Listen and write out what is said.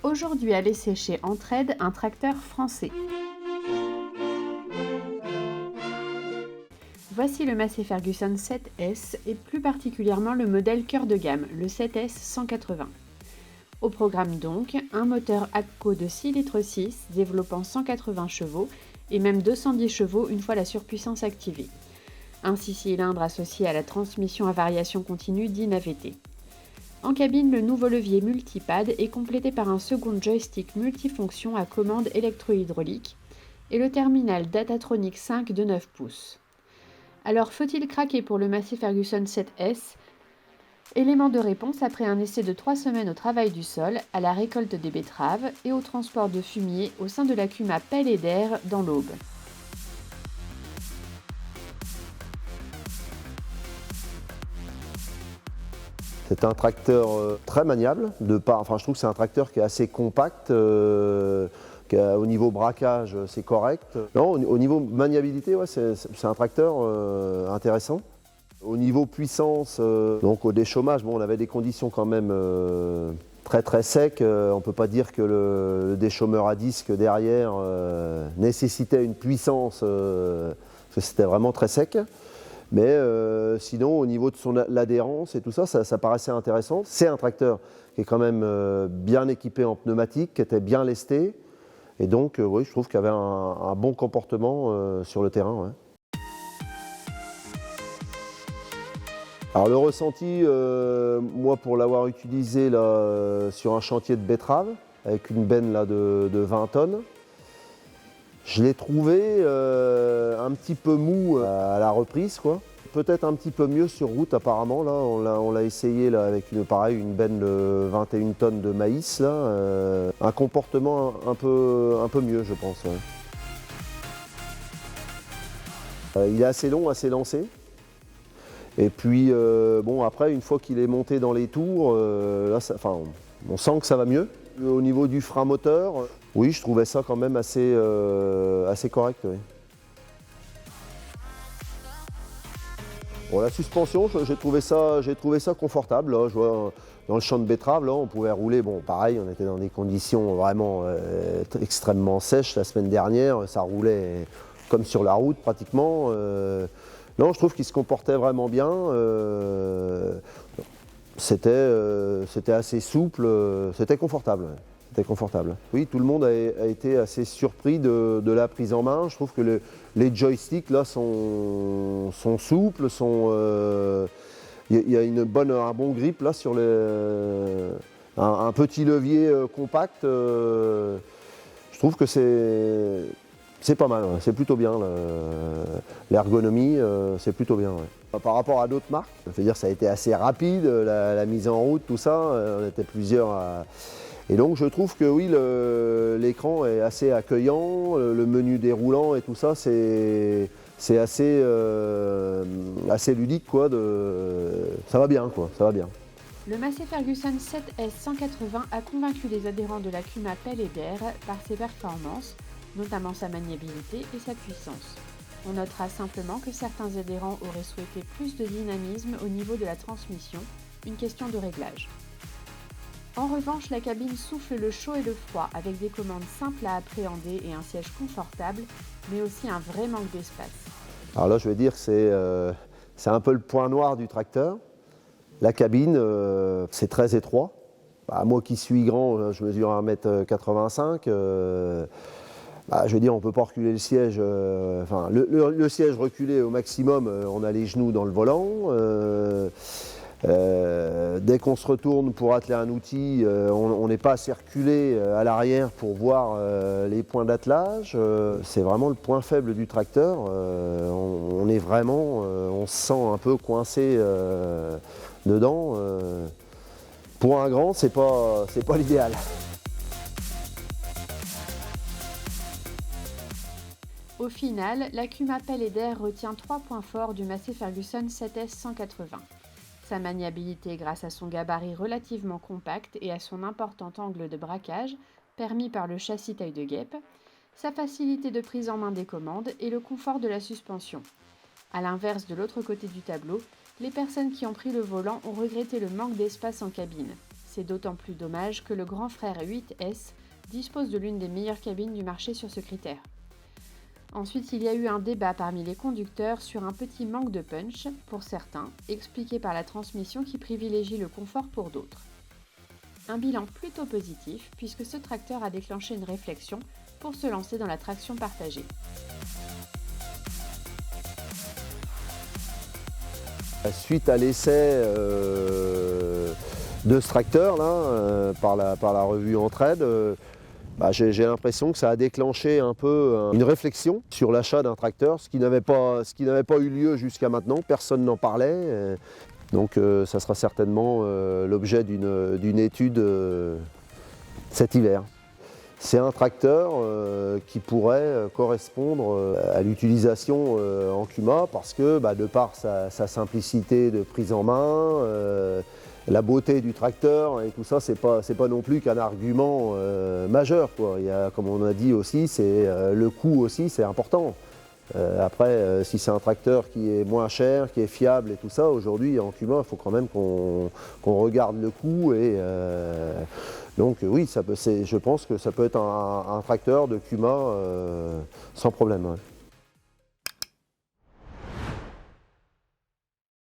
Aujourd'hui, allez sécher Entraide, un tracteur français. Voici le Massey Ferguson 7S et plus particulièrement le modèle cœur de gamme, le 7S 180. Au programme donc, un moteur AGCO de 6,6 litres développant 180 chevaux et même 210 chevaux une fois la surpuissance activée. Un 6 cylindres associé à la transmission à variation continue d'INAVT. En cabine, le nouveau levier multipad est complété par un second joystick multifonction à commande électro-hydraulique et le terminal Datatronic 5 de 9 pouces. Alors, faut-il craquer pour le Massey Ferguson 7S ? Élément de réponse après un essai de 3 semaines au travail du sol, à la récolte des betteraves et au transport de fumier au sein de la CUMA Pelle et d'Air dans l'Aube. C'est un tracteur très maniable, je trouve que c'est un tracteur qui est assez compact, au niveau braquage c'est correct. Non, au niveau maniabilité, ouais, c'est un tracteur intéressant. Au niveau puissance, donc au déchômage, bon, on avait des conditions quand même très très secs. On ne peut pas dire que le déchômeur à disque derrière nécessitait une puissance, parce que c'était vraiment très sec. Mais sinon, au niveau de l'adhérence et tout ça, ça paraissait intéressant. C'est un tracteur qui est quand même bien équipé en pneumatique, qui était bien lesté. Et donc, oui, je trouve qu'il y avait un bon comportement sur le terrain. Ouais. Alors le ressenti, moi pour l'avoir utilisé là, sur un chantier de betterave, avec une benne là, de 20 tonnes, je l'ai trouvé un petit peu mou à la reprise, quoi. Peut-être un petit peu mieux sur route apparemment. Là, on l'a essayé là, avec une benne de 21 tonnes de maïs. Là, un comportement un peu mieux, je pense. Ouais. Il est assez long, assez lancé. Et puis, bon, après, une fois qu'il est monté dans les tours, là, on sent que ça va mieux. Au niveau du frein moteur, oui, je trouvais ça quand même assez correct. Oui. Bon, la suspension, j'ai trouvé ça confortable. Là. Je vois, dans le champ de betterave, là, on pouvait rouler. Bon, pareil, on était dans des conditions vraiment extrêmement sèches la semaine dernière. Ça roulait comme sur la route pratiquement. Non, je trouve qu'il se comportait vraiment bien. C'était assez souple, c'était confortable. C'était confortable. Oui, tout le monde a été assez surpris de la prise en main. Je trouve que les joysticks là sont souples, il y a un bon grip là sur un petit levier compact. Je trouve que c'est pas mal, ouais. C'est plutôt bien. L'ergonomie, c'est plutôt bien. Ouais. Par rapport à d'autres marques, je veux dire, ça a été assez rapide, la mise en route, tout ça. On était plusieurs à... Et donc je trouve que oui, l'écran est assez accueillant, le menu déroulant et tout ça, c'est assez ludique, quoi. Ça va bien, quoi. Ça va bien. Le Massey Ferguson 7S 180 a convaincu les adhérents de la CUMA Pelle et d'Air par ses performances, notamment sa maniabilité et sa puissance. On notera simplement que certains adhérents auraient souhaité plus de dynamisme au niveau de la transmission, une question de réglage. En revanche, la cabine souffle le chaud et le froid avec des commandes simples à appréhender et un siège confortable, mais aussi un vrai manque d'espace. Alors là, je vais dire que c'est un peu le point noir du tracteur. La cabine, c'est très étroit. Bah, moi qui suis grand, je mesure 1,85 m. Je veux dire, on ne peut pas reculer le siège. Le siège reculé au maximum, on a les genoux dans le volant. Dès qu'on se retourne pour atteler un outil, on n'est pas assez reculé à l'arrière pour voir les points d'attelage. C'est vraiment le point faible du tracteur. On est vraiment, on se sent un peu coincé dedans. Pour un grand, c'est pas l'idéal. Au final, la CUMA Pelle et d'Air retient 3 points forts du Massey Ferguson 7S 180. Sa maniabilité grâce à son gabarit relativement compact et à son important angle de braquage, permis par le châssis taille de guêpe, sa facilité de prise en main des commandes et le confort de la suspension. A l'inverse, de l'autre côté du tableau, les personnes qui ont pris le volant ont regretté le manque d'espace en cabine. C'est d'autant plus dommage que le grand frère 8S dispose de l'une des meilleures cabines du marché sur ce critère. Ensuite, il y a eu un débat parmi les conducteurs sur un petit manque de punch, pour certains, expliqué par la transmission qui privilégie le confort pour d'autres. Un bilan plutôt positif, puisque ce tracteur a déclenché une réflexion pour se lancer dans la traction partagée. Suite à l'essai de ce tracteur là, par la revue Entraide, j'ai l'impression que ça a déclenché un peu une réflexion sur l'achat d'un tracteur, ce qui n'avait pas eu lieu jusqu'à maintenant, personne n'en parlait. Donc ça sera certainement l'objet d'une étude cet hiver. C'est un tracteur qui pourrait correspondre à l'utilisation en CUMA parce que de par sa simplicité de prise en main, la beauté du tracteur et tout ça, c'est pas non plus qu'un argument majeur, quoi. Il y a, comme on a dit aussi, le coût aussi, c'est important. Après, si c'est un tracteur qui est moins cher, qui est fiable et tout ça, aujourd'hui en CUMA, il faut quand même qu'on regarde le coût et donc oui, je pense que ça peut être un tracteur de CUMA sans problème. Ouais.